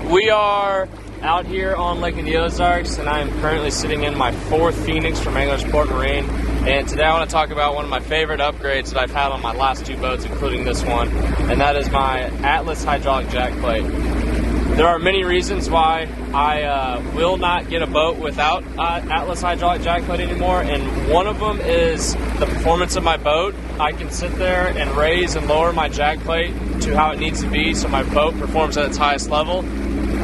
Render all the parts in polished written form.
We are out here on Lake of the Ozarks, and I am currently sitting in my fourth Phoenix from Anglers Port Marine. And today I want to talk about one of my favorite upgrades that I've had on my last two boats, including this one, and that is my Atlas hydraulic jack plate. There are many reasons why I will not get a boat without Atlas hydraulic jack plate anymore, and one of them is the performance of my boat. I can sit there and raise and lower my jack plate to how it needs to be so my boat performs at its highest level,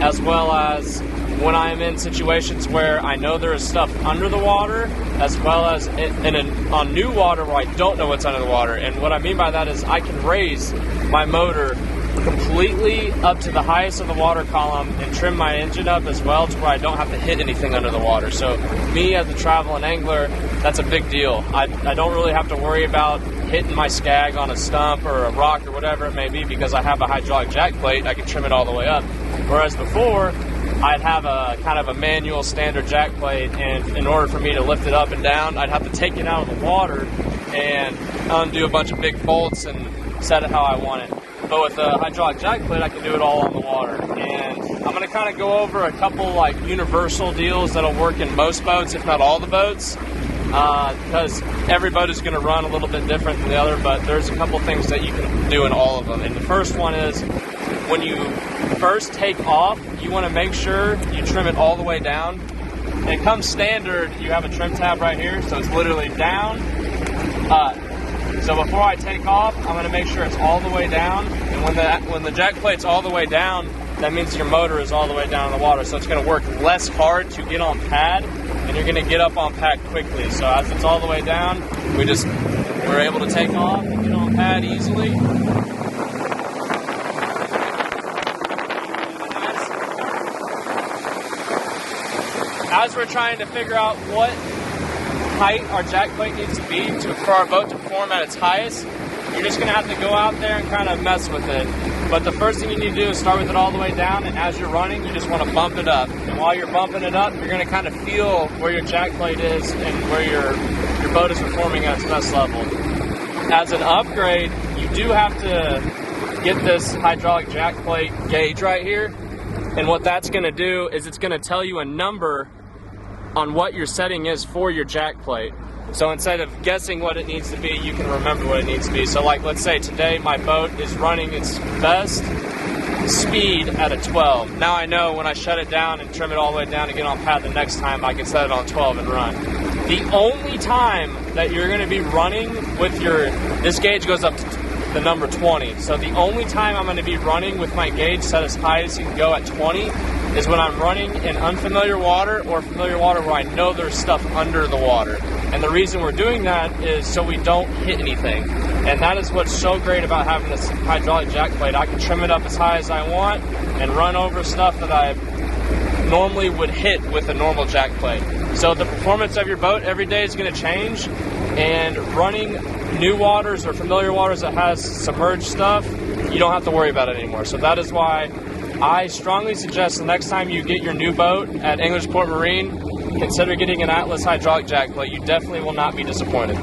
as well as when I am in situations where I know there is stuff under the water, as well as on new water where I don't know what's under the water. And what I mean by that is I can raise my motor completely up to the highest of the water column and trim my engine up as well to where I don't have to hit anything under the water. So me as a traveling angler, that's a big deal. I don't really have to worry about hitting my skag on a stump or a rock or whatever it may be because I have a hydraulic jack plate. I can trim it all the way up. Whereas before, I'd have a kind of a manual standard jack plate, and in order for me to lift it up and down, I'd have to take it out of the water and undo a bunch of big bolts and set it how I want it. But with a hydraulic jack plate, I can do it all on the water. And I'm going to kind of go over a couple like universal deals that'll work in most boats, if not all the boats, because every boat is going to run a little bit different than the other, but there's a couple things that you can do in all of them. And the first one is when you first take off, you want to make sure you trim it all the way down. And it comes standard, you have a trim tab right here, so it's literally down, up. So before I take off, I'm going to make sure it's all the way down, and when the jack plate's all the way down, that means your motor is all the way down in the water, so it's going to work less hard to get on pad, and you're going to get up on pad quickly. So as it's all the way down, we're able to take off and get on pad easily. As we're trying to figure out what height our jack plate needs to be for our boat to perform at its highest, you're just going to have to go out there and kind of mess with it. But the first thing you need to do is start with it all the way down, and as you're running, you just want to bump it up. And while you're bumping it up, you're going to kind of feel where your jack plate is and where your boat is performing at its best level. As an upgrade, you do have to get this hydraulic jack plate gauge right here, and what that's going to do is it's going to tell you a number on what your setting is for your jack plate. So instead of guessing what it needs to be, you can remember what it needs to be. So like, let's say today my boat is running its best speed at a 12. Now I know when I shut it down and trim it all the way down and get on pad the next time, I can set it on 12 and run. The only time that you're going to be running with this gauge goes up to the number 20. So the only time I'm going to be running with my gauge set as high as you can go at 20 is when I'm running in unfamiliar water or familiar water where I know there's stuff under the water. And the reason we're doing that is so we don't hit anything. And that is what's so great about having this hydraulic jack plate. I can trim it up as high as I want and run over stuff that I normally would hit with a normal jack plate. So the performance of your boat every day is going to change, and running new waters or familiar waters that has submerged stuff, you don't have to worry about it anymore. So that is why I strongly suggest the next time you get your new boat at Anglers Port Marine, consider getting an Atlas hydraulic jack plate. You definitely will not be disappointed.